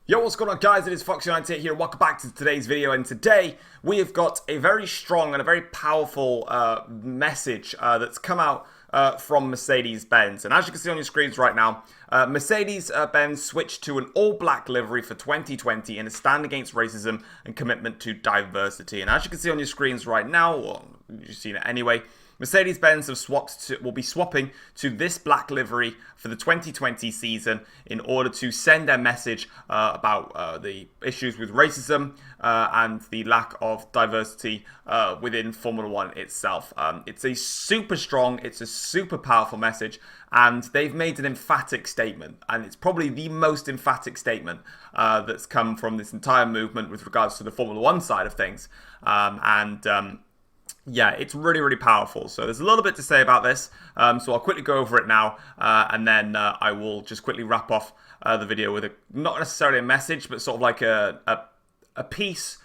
Yo, what's going on, guys? It is Fox98 here. Welcome back to today's video, and today we have got a very strong and a very powerful message that's come out from Mercedes-Benz. And as you can see on your screens right now, Mercedes-Benz switched to an all-black livery for 2020 in a stand against racism and commitment to diversity. And as you can see on your screens right now, or you've seen it anyway, Mercedes-Benz will be swapping to this black livery for the 2020 season in order to send their message about the issues with racism and the lack of diversity within Formula One itself. It's a super strong, it's a super powerful message, and they've made an emphatic statement, and it's probably the most emphatic statement that's come from this entire movement with regards to the Formula One side of things. Yeah, it's really, really powerful. So there's a little bit to say about this. So I'll quickly go over it now, and then I will just quickly wrap off the video with not necessarily a message, but sort of like a piece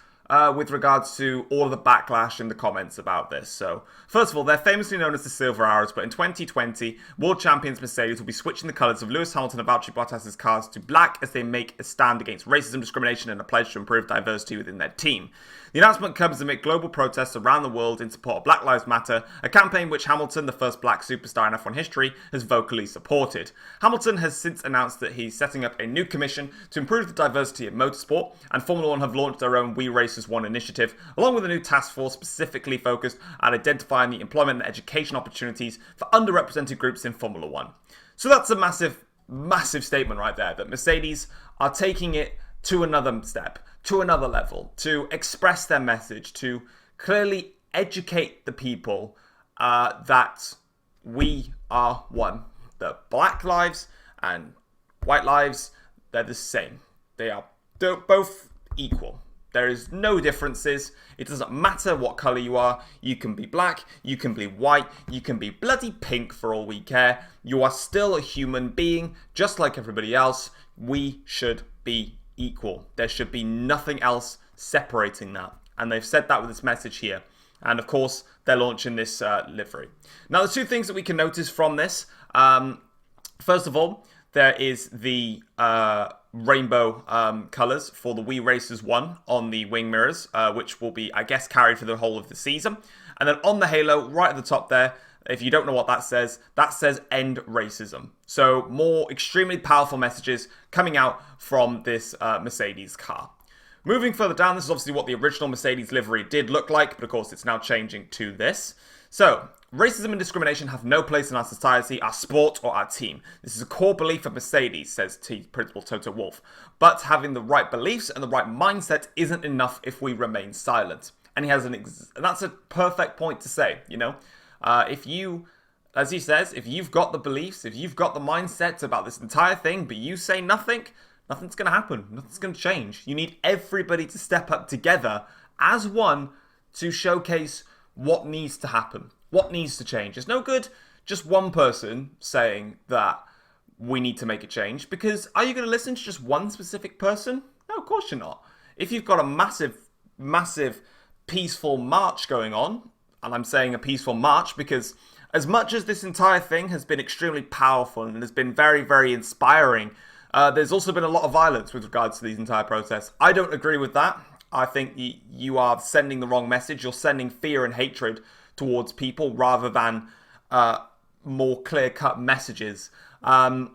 with regards to all of the backlash in the comments about this. So, first of all, they're famously known as the Silver Arrows, but in 2020, world champions Mercedes will be switching the colours of Lewis Hamilton and Valtteri Bottas' cars to black as they make a stand against racism, discrimination, and a pledge to improve diversity within their team. The announcement comes amid global protests around the world in support of Black Lives Matter, a campaign which Hamilton, the first black superstar in F1 history, has vocally supported. Hamilton has since announced that he's setting up a new commission to improve the diversity of motorsport, and Formula One have launched their own We Racers One initiative, along with a new task force specifically focused at identifying the employment and education opportunities for underrepresented groups in Formula One. So that's a massive, massive statement right there, that Mercedes are taking it to another step, to another level, to express their message, to clearly educate the people that we are one. That black lives and white lives, they're the same. They're both equal. There is no differences. It doesn't matter what colour you are. You can be black, you can be white, you can be bloody pink for all we care. You are still a human being, just like everybody else. We should be equal. There should be nothing else separating that. And they've said that with this message here. And of course, they're launching this livery. Now, there's two things that we can notice from this. First of all, there is the rainbow colours for the We Racers 1 on the wing mirrors, which will be, I guess, carried for the whole of the season. And then on the halo, right at the top there, if you don't know what that says end racism. So more extremely powerful messages coming out from this Mercedes car. Moving further down, this is obviously what the original Mercedes livery did look like, but of course it's now changing to this. So, racism and discrimination have no place in our society, our sport, or our team. This is a core belief of Mercedes, says Principal Toto Wolff. But having the right beliefs and the right mindset isn't enough if we remain silent. And he has and that's a perfect point to say, you know. If you, as he says, if you've got the beliefs, if you've got the mindset about this entire thing, but you say nothing, nothing's going to happen. Nothing's going to change. You need everybody to step up together as one to showcase what needs to happen, what needs to change. It's no good just one person saying that we need to make a change, because are you going to listen to just one specific person? No, of course you're not. If you've got a massive, massive peaceful march going on, and I'm saying a peaceful march because as much as this entire thing has been extremely powerful and has been very, very inspiring, there's also been a lot of violence with regards to these entire protests. I don't agree with that. I think you are sending the wrong message. You're sending fear and hatred towards people rather than more clear-cut messages. And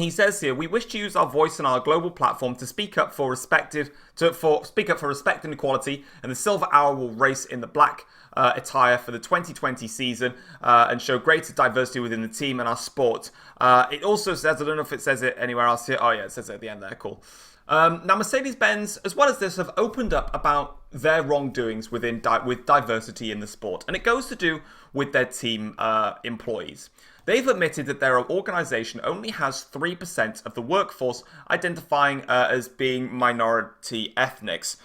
he says here, we wish to use our voice and our global platform to speak up for respect and equality, and the Silver Hour will race in the black attire for the 2020 season and show greater diversity within the team and our sport. It also says, I don't know if it says it anywhere else here. Oh yeah, it says it at the end there, cool. Now, Mercedes-Benz, as well as this, have opened up about their wrongdoings with diversity in the sport, and it goes to do with their team employees. They've admitted that their organisation only has 3% of the workforce identifying as being minority ethnics.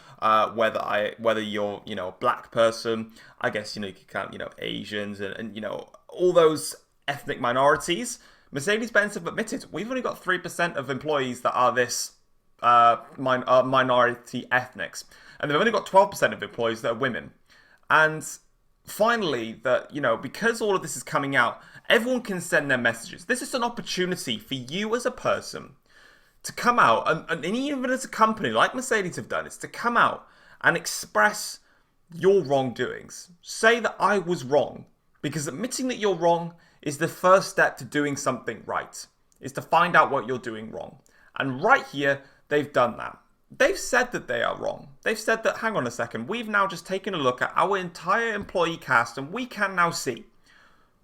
Whether you're, a black person, I guess, you can count, Asians and all those ethnic minorities. Mercedes-Benz have admitted we've only got 3% of employees that are this minority ethnics, and they've only got 12% of employees that are women. And finally, that because all of this is coming out, everyone can send their messages. This is an opportunity for you as a person to come out, and even as a company like Mercedes have done, it's to come out and express your wrongdoings. Say that I was wrong, because admitting that you're wrong is the first step to doing something right, is to find out what you're doing wrong. And right here, they've done that. They've said that they are wrong. They've said that, hang on a second, we've now just taken a look at our entire employee cast, and we can now see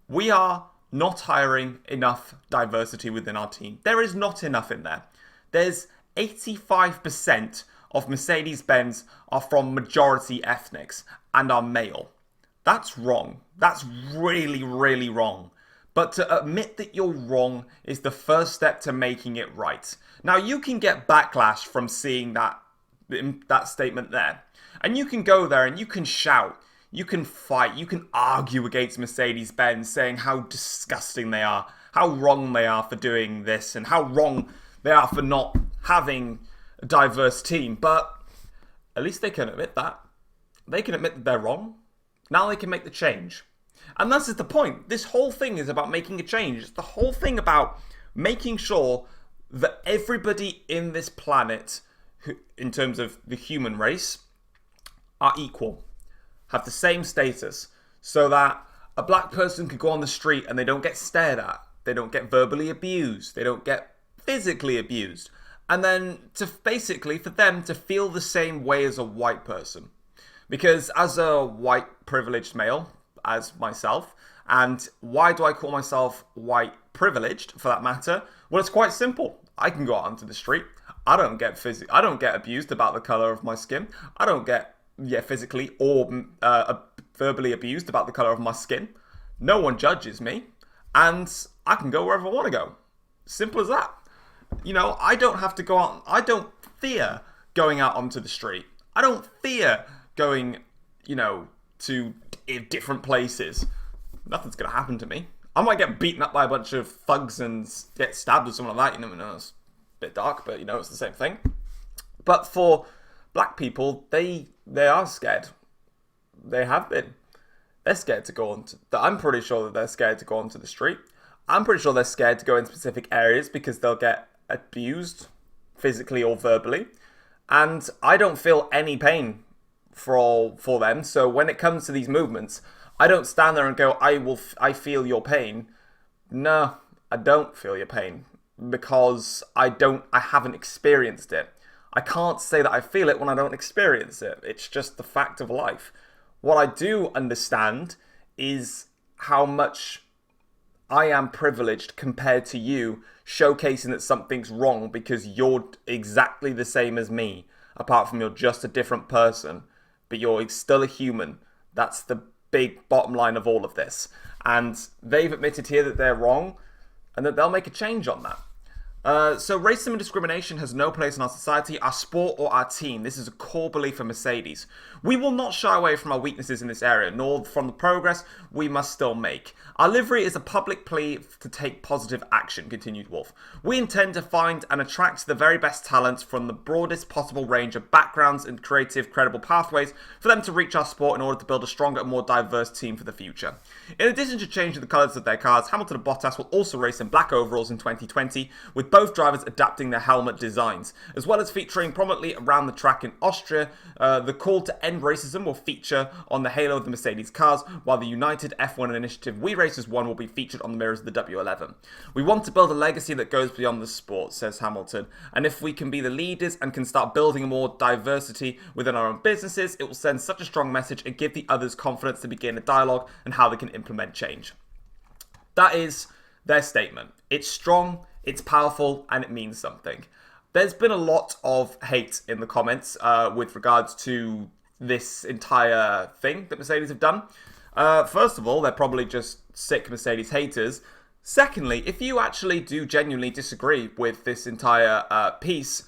we are not hiring enough diversity within our team. There is not enough in there. There's 85% of Mercedes-Benz are from majority ethnics and are male. That's wrong. That's really, really wrong. But to admit that you're wrong is the first step to making it right. Now, you can get backlash from seeing that statement there. And you can go there and you can shout. You can fight. You can argue against Mercedes-Benz, saying how disgusting they are, how wrong they are for doing this, and how wrong they are for not having a diverse team. But at least they can admit that. They can admit that they're wrong. Now they can make the change. And that's the point. This whole thing is about making a change. It's the whole thing about making sure that everybody in this planet, in terms of the human race, are equal, have the same status, so that a black person could go on the street and they don't get stared at, they don't get verbally abused, they don't get physically abused, and then to basically for them to feel the same way as a white person. Because as a white privileged male, as myself, and why do I call myself white privileged for that matter? Well, it's quite simple. I can go out onto the street. I don't get abused about the color of my skin. I don't get physically or verbally abused about the color of my skin. No one judges me, and I can go wherever I want to go. Simple as that. You know, I don't have to go out. I don't fear going out onto the street. I don't fear going, to different places. Nothing's gonna happen to me. I might get beaten up by a bunch of thugs and get stabbed or something like that. You never know. It's a bit dark, but it's the same thing. But for black people, they are scared. They have been. They're scared to go on. I'm pretty sure that they're scared to go onto the street. I'm pretty sure they're scared to go in specific areas because they'll get abused physically or verbally. And I don't feel any pain for them. So when it comes to these movements, I don't stand there and go, I feel your pain. No, I don't feel your pain because I haven't experienced it. I can't say that I feel it when I don't experience it. It's just the fact of life. What I do understand is how much I am privileged compared to you, showcasing that something's wrong because you're exactly the same as me, apart from you're just a different person. But you're still a human. That's the big bottom line of all of this. And they've admitted here that they're wrong and that they'll make a change on that. So racism and discrimination has no place in our society, our sport, or our team. This is a core belief of Mercedes. We will not shy away from our weaknesses in this area, nor from the progress we must still make. Our livery is a public plea to take positive action, continued Wolf. We intend to find and attract the very best talents from the broadest possible range of backgrounds and creative, credible pathways for them to reach our sport in order to build a stronger and more diverse team for the future. In addition to changing the colours of their cars, Hamilton and Bottas will also race in black overalls in 2020, with both drivers adapting their helmet designs, as well as featuring prominently around the track in Austria. The call to end racism will feature on the halo of the Mercedes cars, while the United F1 initiative We Race as One will be featured on the mirrors of the W11. We want to build a legacy that goes beyond the sport, says Hamilton, and if we can be the leaders and can start building more diversity within our own businesses, it will send such a strong message and give the others confidence to begin a dialogue and how they can implement change. That is their statement. It's strong, it's powerful, and it means something. There's been a lot of hate in the comments with regards to this entire thing that Mercedes have done. First of all, they're probably just sick Mercedes haters. Secondly, if you actually do genuinely disagree with this entire piece,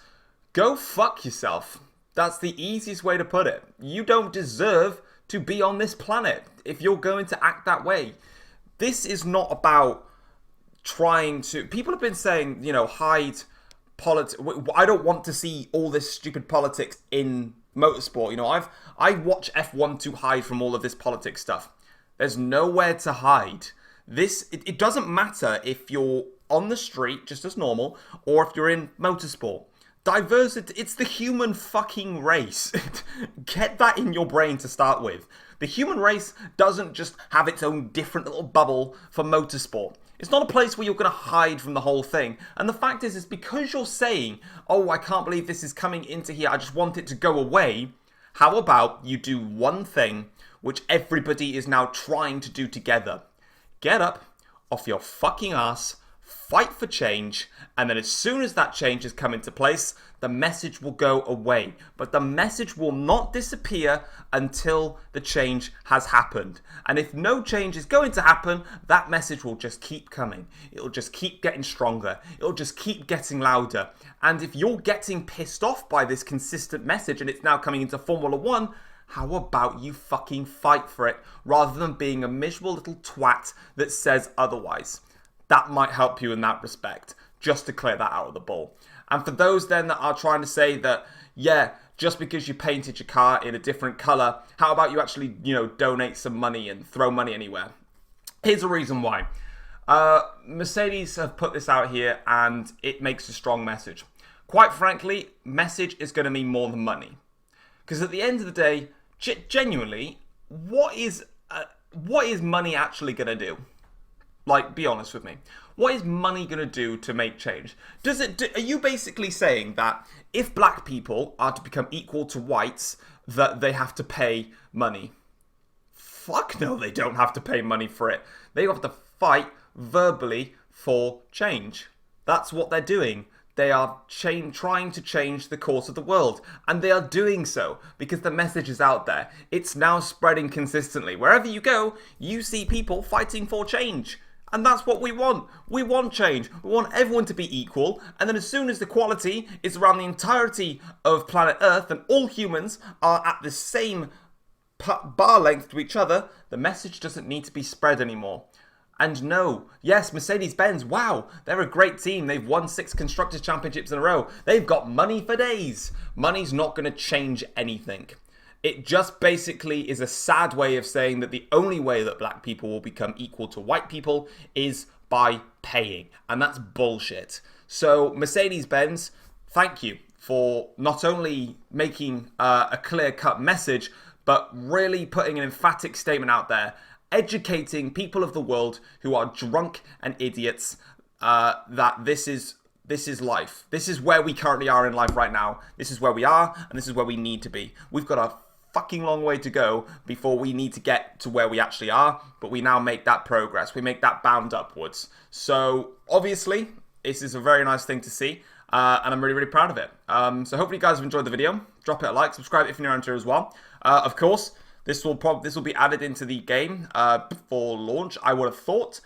go fuck yourself. That's the easiest way to put it. You don't deserve to be on this planet if you're going to act that way. This is not about trying to... People have been saying, hide politics. I don't want to see all this stupid politics in motorsport. I watch F1 to hide from all of this politics stuff. There's nowhere to hide. It doesn't matter if you're on the street, just as normal, or if you're in motorsport. Diversity, it's the human fucking race. Get that in your brain to start with. The human race doesn't just have its own different little bubble for motorsport. It's not a place where you're going to hide from the whole thing. And the fact is because you're saying, oh, I can't believe this is coming into here, I just want it to go away. How about you do one thing which everybody is now trying to do together? Get up off your fucking ass, fight for change, and then as soon as that change has come into place, the message will go away. But the message will not disappear until the change has happened. And if no change is going to happen, that message will just keep coming. It'll just keep getting stronger. It'll just keep getting louder. And if you're getting pissed off by this consistent message and it's now coming into Formula One, how about you fucking fight for it rather than being a miserable little twat that says otherwise? That might help you in that respect, just to clear that out of the ball. And for those then that are trying to say that, yeah, just because you painted your car in a different colour, how about you actually, donate some money and throw money anywhere? Here's a reason why. Mercedes have put this out here and it makes a strong message. Quite frankly, message is going to mean more than money. Because at the end of the day, genuinely, what is money actually going to do? Like, be honest with me. What is money going to do to make change? Are you basically saying that if black people are to become equal to whites, that they have to pay money? Fuck no, they don't have to pay money for it. They have to fight verbally for change. That's what they're doing. They are trying to change the course of the world. And they are doing so because the message is out there. It's now spreading consistently. Wherever you go, you see people fighting for change. And that's what we want. We want change. We want everyone to be equal. And then as soon as the equality is around the entirety of planet Earth and all humans are at the same bar length to each other, the message doesn't need to be spread anymore. And no, yes, Mercedes-Benz, wow, they're a great team. They've won 6 Constructors' Championships in a row. They've got money for days. Money's not going to change anything. It just basically is a sad way of saying that the only way that black people will become equal to white people is by paying. And that's bullshit. So Mercedes-Benz, thank you for not only making a clear-cut message, but really putting an emphatic statement out there, educating people of the world who are drunk and idiots that this is life. This is where we currently are in life right now. This is where we are, and this is where we need to be. We've got a fucking long way to go before we need to get to where we actually are, but we now make that progress. We make that bound upwards. So obviously, this is a very nice thing to see, and I'm really, really proud of it. So hopefully you guys have enjoyed the video. Drop it a like, subscribe if you're new around here as well. Of course, this will be added into the game for launch, I would have thought.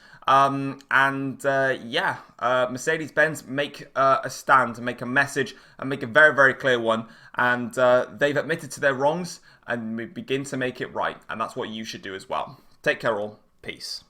Mercedes-Benz make a stand and make a message and make a very, very clear one. And they've admitted to their wrongs and begin to make it right. And that's what you should do as well. Take care all. Peace.